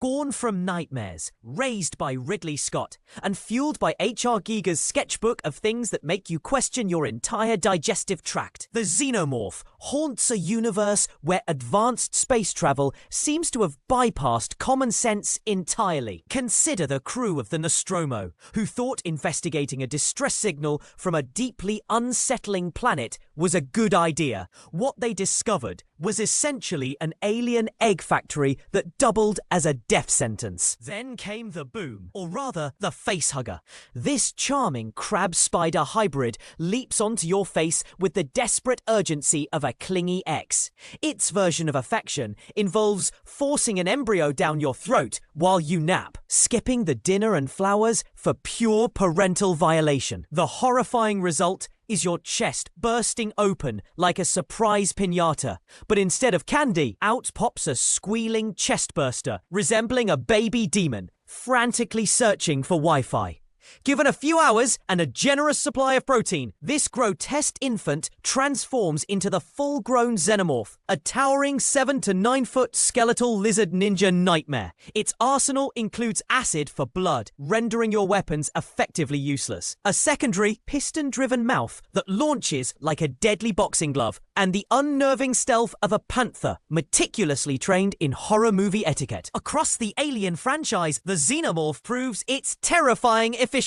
Born from nightmares, raised by Ridley Scott, and fueled by H.R. Giger's sketchbook of things that make you question your entire digestive tract, the Xenomorph haunts a universe where advanced space travel seems to have bypassed common sense entirely. Consider the crew of the Nostromo, who thought investigating a distress signal from a deeply unsettling planet was a good idea. What they discovered was essentially an alien egg factory that doubled as a death sentence. Then came the boom, or rather the facehugger. This charming crab-spider hybrid leaps onto your face with the desperate urgency of a clingy ex. Its version of affection involves forcing an embryo down your throat while you nap, skipping the dinner and flowers for pure parental violation. The horrifying result is your chest bursting open like a surprise piñata, but instead of candy, out pops a squealing chestburster resembling a baby demon, frantically searching for Wi-Fi. Given a few hours and a generous supply of protein, this grotesque infant transforms into the full-grown xenomorph, a towering 7 to 9 foot skeletal lizard ninja nightmare. Its arsenal includes acid for blood, rendering your weapons effectively useless, a secondary piston-driven mouth that launches like a deadly boxing glove, and the unnerving stealth of a panther, meticulously trained in horror movie etiquette. Across the Alien franchise, the Xenomorph proves its terrifying efficiency.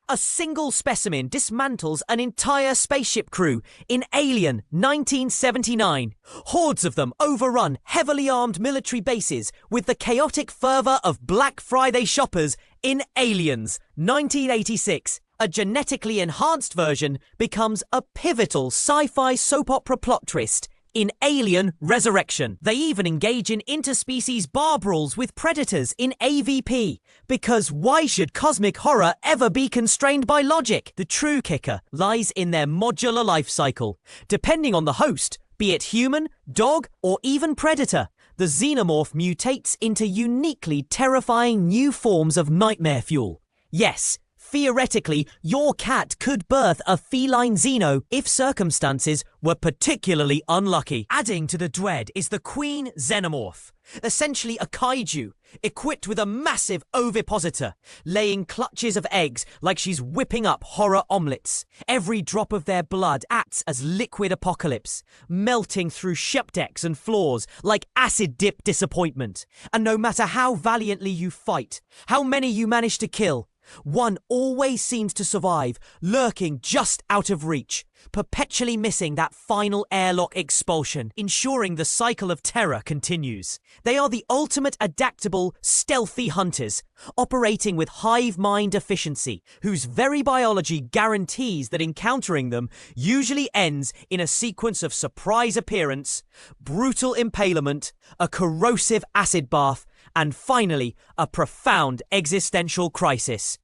A single specimen dismantles an entire spaceship crew in Alien 1979. Hordes of them overrun heavily armed military bases with the chaotic fervor of Black Friday shoppers in Aliens 1986. A genetically enhanced version becomes a pivotal sci-fi soap opera plot twist in Alien Resurrection. They even engage in interspecies bar brawls with predators in AVP. Because why should cosmic horror ever be constrained by logic? The true kicker lies in their modular life cycle. Depending on the host, be it human, dog, or even predator, the xenomorph mutates into uniquely terrifying new forms of nightmare fuel. Yes, theoretically, your cat could birth a feline xeno if circumstances were particularly unlucky. Adding to the dread is the queen xenomorph, essentially a kaiju, equipped with a massive ovipositor, laying clutches of eggs like she's whipping up horror omelettes. Every drop of their blood acts as liquid apocalypse, melting through ship decks and floors like acid-dip disappointment. And no matter how valiantly you fight, how many you manage to kill, one always seems to survive, lurking just out of reach, perpetually missing that final airlock expulsion, ensuring the cycle of terror continues. They are the ultimate adaptable, stealthy hunters, operating with hive mind efficiency, whose very biology guarantees that encountering them usually ends in a sequence of surprise appearance, brutal impalement, a corrosive acid bath, and finally, a profound existential crisis.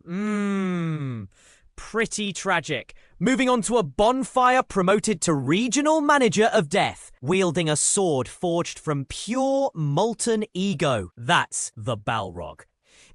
Pretty tragic. Moving on to a bonfire promoted to regional manager of death, wielding a sword forged from pure molten ego. That's the Balrog.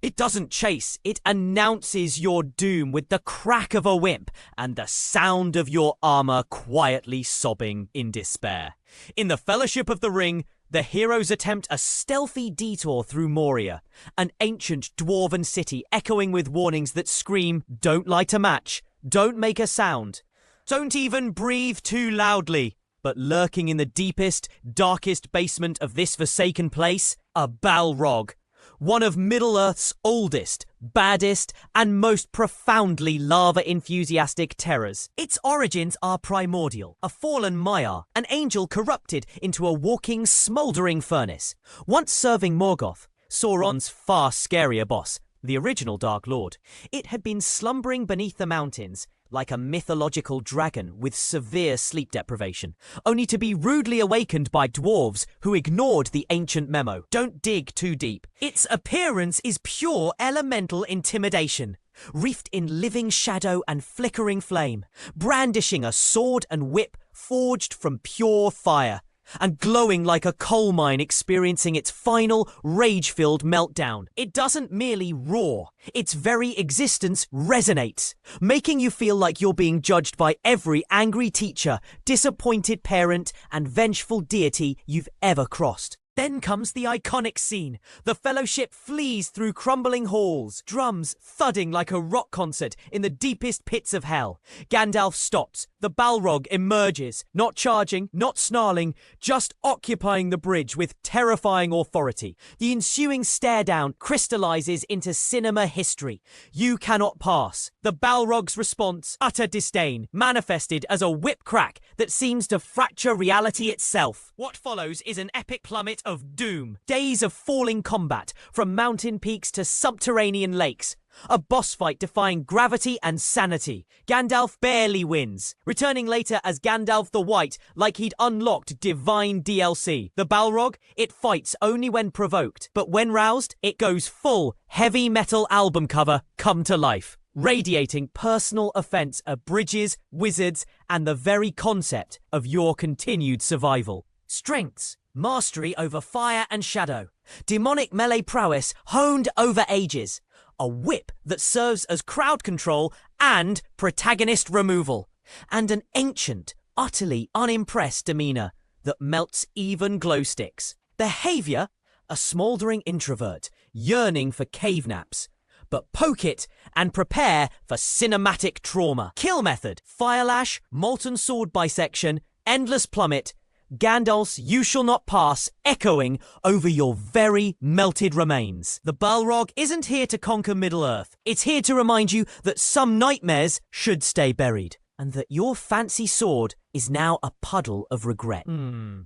It doesn't chase, it announces your doom with the crack of a whip and the sound of your armor quietly sobbing in despair. In the Fellowship of the Ring, the heroes attempt a stealthy detour through Moria, an ancient dwarven city echoing with warnings that scream, "Don't light a match, don't make a sound, don't even breathe too loudly." But lurking in the deepest, darkest basement of this forsaken place, a Balrog, one of Middle-earth's oldest, baddest, and most profoundly lava-enthusiastic terrors. Its origins are primordial, a fallen Maiar, an angel corrupted into a walking, smouldering furnace. Once serving Morgoth, Sauron's far scarier boss, the original Dark Lord, it had been slumbering beneath the mountains, like a mythological dragon with severe sleep deprivation, only to be rudely awakened by dwarves who ignored the ancient memo. Don't dig too deep. Its appearance is pure elemental intimidation, reefed in living shadow and flickering flame, brandishing a sword and whip forged from pure fire, and glowing like a coal mine experiencing its final rage-filled meltdown. It doesn't merely roar, its very existence resonates, making you feel like you're being judged by every angry teacher, disappointed parent, and vengeful deity you've ever crossed. Then comes the iconic scene. The Fellowship flees through crumbling halls, drums thudding like a rock concert in the deepest pits of hell. Gandalf stops. The Balrog emerges, not charging, not snarling, just occupying the bridge with terrifying authority. The ensuing stare down crystallizes into cinema history. You cannot pass. The Balrog's response, utter disdain, manifested as a whip crack that seems to fracture reality itself. What follows is an epic plummet of doom. Days of falling combat, from mountain peaks to subterranean lakes. A boss fight defying gravity and sanity. Gandalf barely wins, returning later as Gandalf the White like he'd unlocked divine DLC. The Balrog, it fights only when provoked, but when roused, it goes full heavy metal album cover come to life, radiating personal offense at bridges, wizards, and the very concept of your continued survival. Strengths: mastery over fire and shadow, demonic melee prowess honed over ages, a whip that serves as crowd control and protagonist removal, and an ancient, utterly unimpressed demeanor that melts even glow sticks. Behavior: a smoldering introvert, yearning for cave naps. But poke it and prepare for cinematic trauma. Kill method: firelash, molten sword bisection, endless plummet, Gandalf's "You shall not pass" echoing over your very melted remains. The Balrog isn't here to conquer Middle-earth. It's here to remind you that some nightmares should stay buried, and that your fancy sword is now a puddle of regret.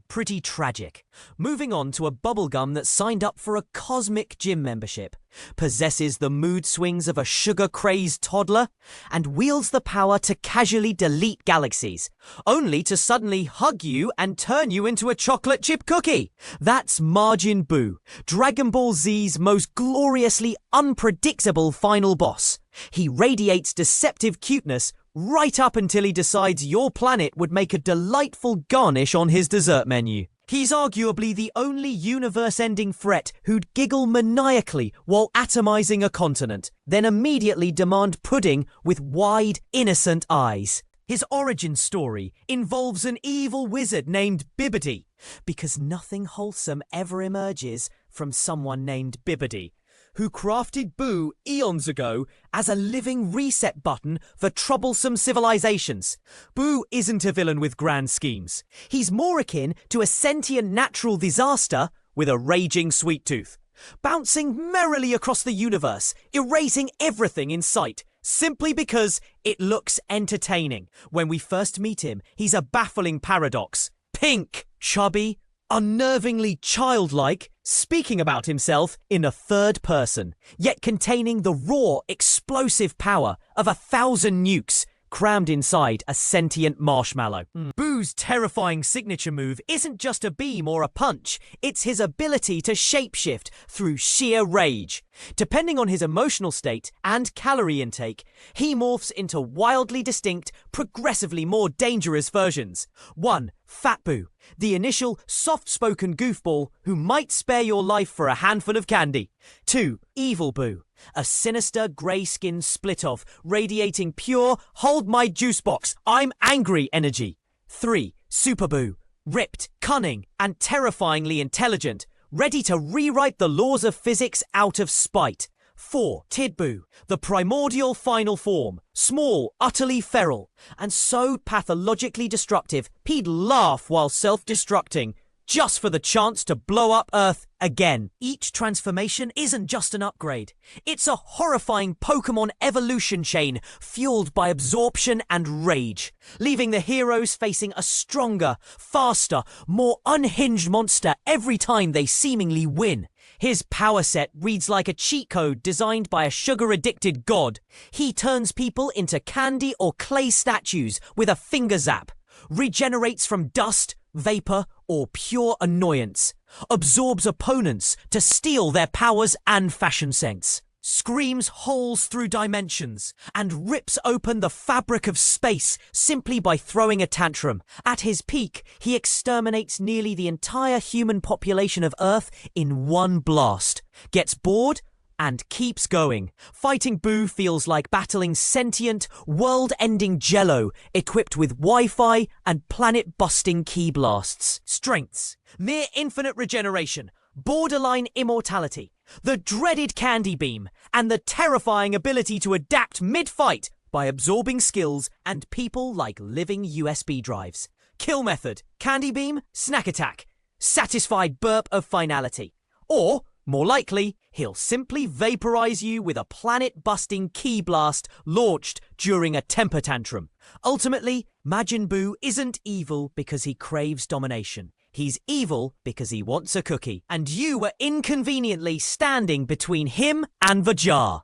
Pretty tragic. Moving on to a bubblegum that signed up for a cosmic gym membership, possesses the mood swings of a sugar-crazed toddler, and wields the power to casually delete galaxies, only to suddenly hug you and turn you into a chocolate chip cookie. That's Majin Buu, Dragon Ball Z's most gloriously unpredictable final boss. He radiates deceptive cuteness right up until he decides your planet would make a delightful garnish on his dessert menu. He's arguably the only universe-ending threat who'd giggle maniacally while atomizing a continent, then immediately demand pudding with wide, innocent eyes. His origin story involves an evil wizard named Bibbidi, because nothing wholesome ever emerges from someone named Bibbidi, who crafted Boo eons ago as a living reset button for troublesome civilizations. Boo isn't a villain with grand schemes. He's more akin to a sentient natural disaster with a raging sweet tooth, bouncing merrily across the universe, erasing everything in sight, simply because it looks entertaining. When we first meet him, he's a baffling paradox. Pink, chubby, unnervingly childlike, speaking about himself in a third person, yet containing the raw, explosive power of 1,000 nukes crammed inside a sentient marshmallow. Boo's terrifying signature move isn't just a beam or a punch, it's his ability to shapeshift through sheer rage. Depending on his emotional state and calorie intake, he morphs into wildly distinct, progressively more dangerous versions. 1. Fat Boo, the initial soft-spoken goofball who might spare your life for a handful of candy. 2. Evil Boo, a sinister grey-skinned split-off radiating pure hold my juice box, I'm angry energy. 3. Super Boo, ripped, cunning, and terrifyingly intelligent, ready to rewrite the laws of physics out of spite. 4. Tid Boo, the primordial final form, small, utterly feral, and so pathologically destructive he'd laugh while self-destructing, just for the chance to blow up Earth again. Each transformation isn't just an upgrade. It's a horrifying Pokemon evolution chain fueled by absorption and rage, leaving the heroes facing a stronger, faster, more unhinged monster every time they seemingly win. His power set reads like a cheat code designed by a sugar-addicted god. He turns people into candy or clay statues with a finger zap, regenerates from dust, vapor, or pure annoyance, absorbs opponents to steal their powers and fashion sense, screams holes through dimensions, and rips open the fabric of space simply by throwing a tantrum. At his peak, he exterminates nearly the entire human population of Earth in one blast. Gets bored? and keeps going. Fighting Boo feels like battling sentient, world-ending jello equipped with Wi-Fi and planet-busting key blasts. Strengths: near infinite regeneration, borderline immortality, the dreaded candy beam, and the terrifying ability to adapt mid-fight by absorbing skills and people like living USB drives. Kill method: candy beam, snack attack, satisfied burp of finality. Or, more likely, he'll simply vaporize you with a planet-busting key blast launched during a temper tantrum. Ultimately, Majin Buu isn't evil because he craves domination. He's evil because he wants a cookie. And you were inconveniently standing between him and the jar.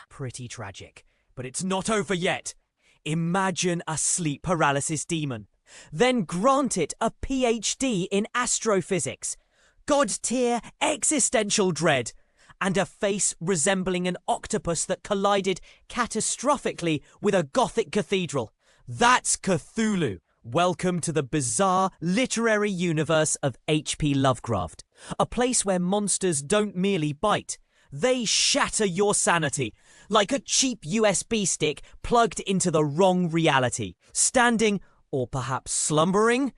Pretty tragic. But it's not over yet. Imagine a sleep paralysis demon. Then grant it a PhD in astrophysics, god-tier existential dread, and a face resembling an octopus that collided catastrophically with a Gothic cathedral. That's Cthulhu. Welcome to the bizarre literary universe of H.P. Lovecraft, a place where monsters don't merely bite, they shatter your sanity, like a cheap USB stick plugged into the wrong reality. Standing, or perhaps slumbering,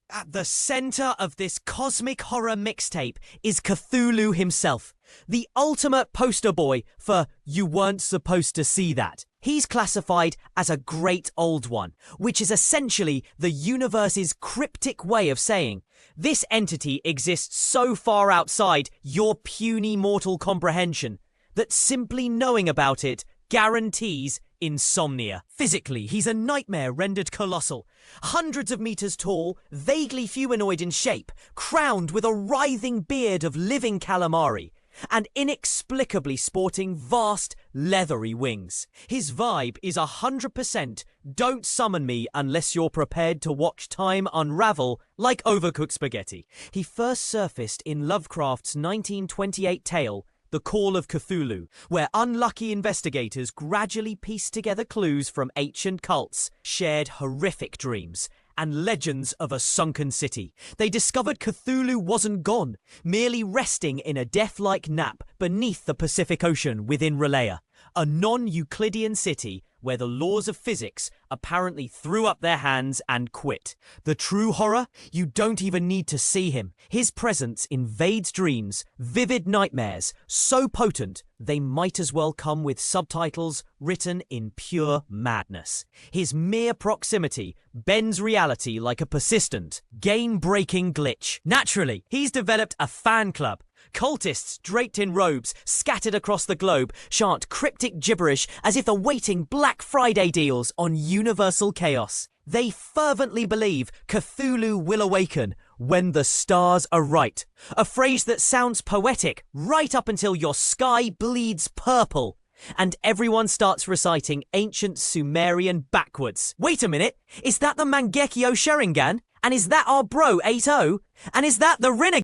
at the center of this cosmic horror mixtape is Cthulhu himself, the ultimate poster boy for "you weren't supposed to see that." He's classified as a great old one, which is essentially the universe's cryptic way of saying, this entity exists so far outside your puny mortal comprehension that simply knowing about it guarantees insomnia. Physically, he's a nightmare rendered colossal, hundreds of meters tall, vaguely humanoid in shape, crowned with a writhing beard of living calamari, and inexplicably sporting vast, leathery wings. His vibe is 100% don't summon me unless you're prepared to watch time unravel like overcooked spaghetti. He first surfaced in Lovecraft's 1928 tale, The Call of Cthulhu, where unlucky investigators gradually pieced together clues from ancient cults, shared horrific dreams, and legends of a sunken city. They discovered Cthulhu wasn't gone, merely resting in a death-like nap beneath the Pacific Ocean within Relaya, a non-Euclidean city where the laws of physics apparently threw up their hands and quit. The true horror? You don't even need to see him. His presence invades dreams, vivid nightmares, so potent they might as well come with subtitles written in pure madness. His mere proximity bends reality like a persistent, game-breaking glitch. Naturally, he's developed a fan club. Cultists draped in robes, scattered across the globe, chant cryptic gibberish as if awaiting Black Friday deals on universal chaos. They fervently believe Cthulhu will awaken when the stars are right. A phrase that sounds poetic right up until your sky bleeds purple and everyone starts reciting ancient Sumerian backwards. Wait a minute, is that the Mangekyo Sharingan? And is that our bro 8-0? And is that the Rinnegan?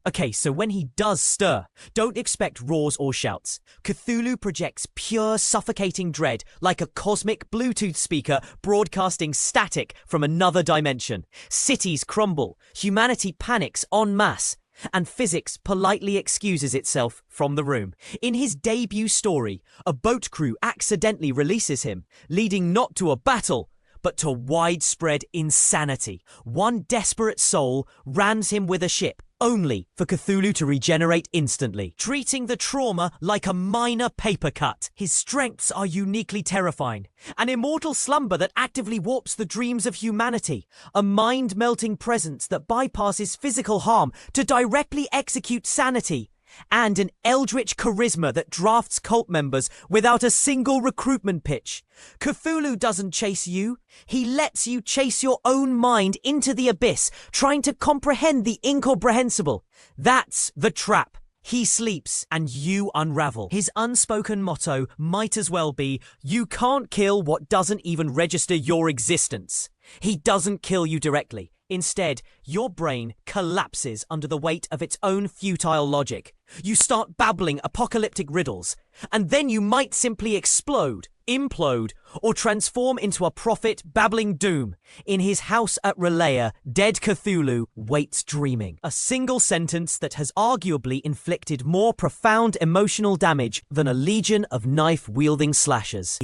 Okay, so when he does stir, don't expect roars or shouts. Cthulhu projects pure suffocating dread like a cosmic Bluetooth speaker broadcasting static from another dimension. Cities crumble, humanity panics en masse, and physics politely excuses itself from the room. In his debut story, a boat crew accidentally releases him, leading not to a battle, but to widespread insanity. One desperate soul rams him with a ship, only for Cthulhu to regenerate instantly, treating the trauma like a minor paper cut. His strengths are uniquely terrifying. An immortal slumber that actively warps the dreams of humanity. A mind-melting presence that bypasses physical harm to directly execute sanity. And an eldritch charisma that drafts cult members without a single recruitment pitch. Cthulhu doesn't chase you. He lets you chase your own mind into the abyss, trying to comprehend the incomprehensible. That's the trap. He sleeps and you unravel. His unspoken motto might as well be, you can't kill what doesn't even register your existence. He doesn't kill you directly. Instead, your brain collapses under the weight of its own futile logic. You start babbling apocalyptic riddles, and then you might simply explode implode or transform into a prophet babbling doom. In his house at Relaya, dead Cthulhu waits dreaming. A single sentence that has arguably inflicted more profound emotional damage than a legion of knife-wielding slashers.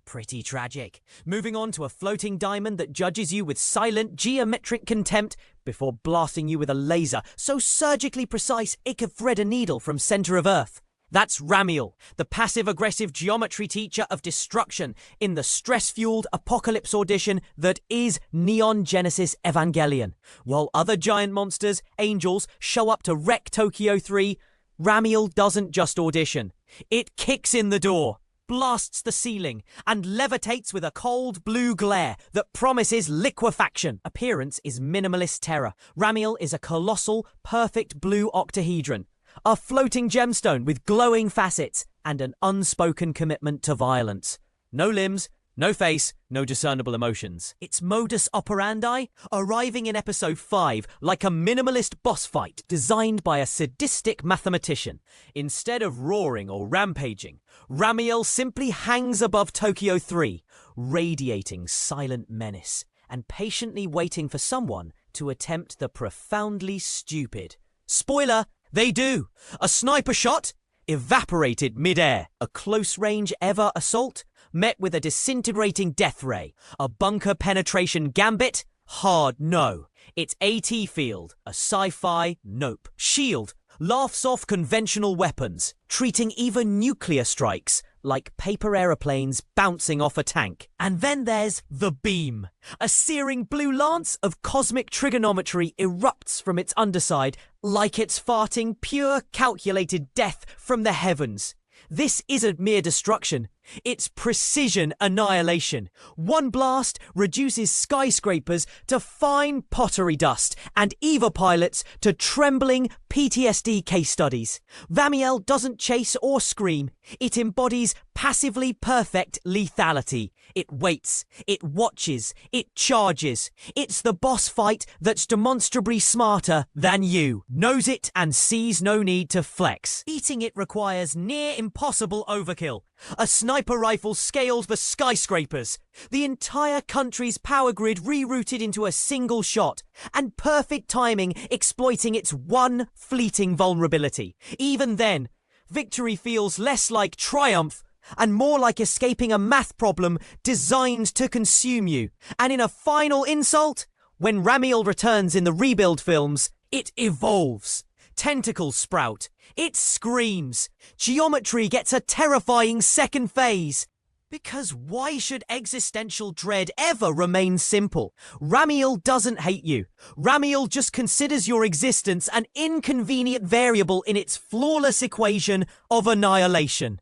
Pretty tragic. Moving on to a floating diamond that judges you with silent geometric contempt before blasting you with a laser so surgically precise it could thread a needle from center of Earth. That's Ramiel, the passive-aggressive geometry teacher of destruction in the stress-fueled apocalypse audition that is Neon Genesis Evangelion. While other giant monsters, angels, show up to wreck Tokyo 3, Ramiel doesn't just audition. It kicks in the door, blasts the ceiling, and levitates with a cold blue glare that promises liquefaction. Appearance is minimalist terror. Ramiel is a colossal, perfect blue octahedron, a floating gemstone with glowing facets and an unspoken commitment to violence. No limbs, no face, no discernible emotions. Its modus operandi? Arriving in episode 5 like a minimalist boss fight designed by a sadistic mathematician. Instead of roaring or rampaging, Ramiel simply hangs above Tokyo 3, radiating silent menace and patiently waiting for someone to attempt the profoundly stupid. Spoiler, they do. A sniper shot? Evaporated mid-air. A close-range ever assault? Met with a disintegrating death ray. A bunker penetration gambit? Hard no. Its AT field? A sci-fi nope. Shield laughs off conventional weapons, treating even nuclear strikes like paper aeroplanes bouncing off a tank. And then there's the beam. A searing blue lance of cosmic trigonometry erupts from its underside like it's farting pure calculated death from the heavens. This isn't mere destruction. It's precision annihilation. One blast reduces skyscrapers to fine pottery dust and EVA pilots to trembling PTSD case studies. Ramiel doesn't chase or scream. It embodies passively perfect lethality. It waits, it watches, it charges. It's the boss fight that's demonstrably smarter than you. Knows it and sees no need to flex. Eating it requires near impossible overkill. A sniper rifle scales the skyscrapers. The entire country's power grid rerouted into a single shot. And perfect timing exploiting its one fleeting vulnerability. Even then, victory feels less like triumph and more like escaping a math problem designed to consume you. And in a final insult, when Ramiel returns in the rebuild films, it evolves. Tentacles sprout. It screams. Geometry gets a terrifying second phase. Because why should existential dread ever remain simple? Ramiel doesn't hate you. Ramiel just considers your existence an inconvenient variable in its flawless equation of annihilation.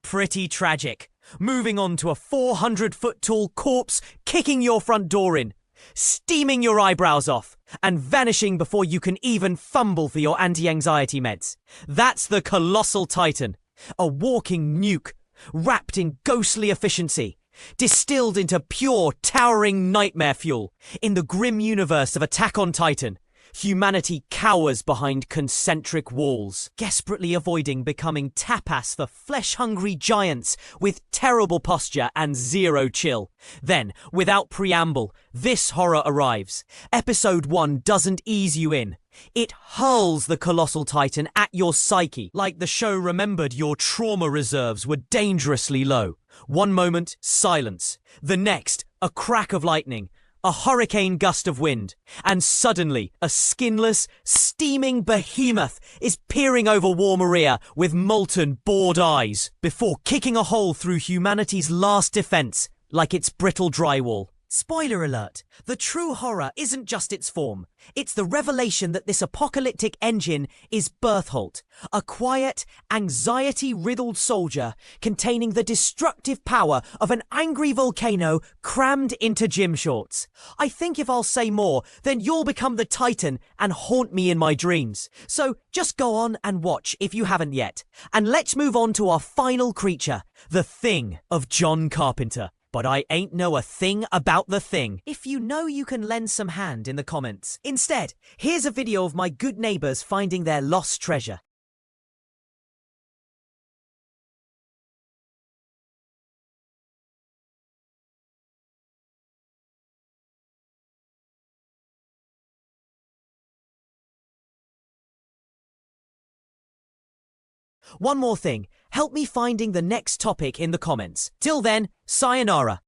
Pretty tragic. Moving on to a 400-foot-tall corpse kicking your front door in, steaming your eyebrows off, and vanishing before you can even fumble for your anti-anxiety meds. That's the Colossal Titan, a walking nuke, wrapped in ghostly efficiency, distilled into pure, towering nightmare fuel. In the grim universe of Attack on Titan, humanity cowers behind concentric walls, desperately avoiding becoming tapas for flesh-hungry giants with terrible posture and zero chill. Then, without preamble, this horror arrives. Episode 1 doesn't ease you in. It hurls the Colossal Titan at your psyche, like the show remembered your trauma reserves were dangerously low. One moment, silence. The next, a crack of lightning, a hurricane gust of wind, and suddenly a skinless, steaming behemoth is peering over War Maria with molten, bored eyes, before kicking a hole through humanity's last defense like it's brittle drywall. Spoiler alert, the true horror isn't just its form. It's the revelation that this apocalyptic engine is Berthold, a quiet, anxiety-riddled soldier containing the destructive power of an angry volcano crammed into gym shorts. I think if I'll say more, then you'll become the Titan and haunt me in my dreams. So just go on and watch if you haven't yet. And let's move on to our final creature, the Thing of John Carpenter. But I ain't know a thing about the Thing. If you know, you can lend some hand in the comments. Instead, here's a video of my good neighbours finding their lost treasure. One more thing, help me finding the next topic in the comments. Till then, sayonara.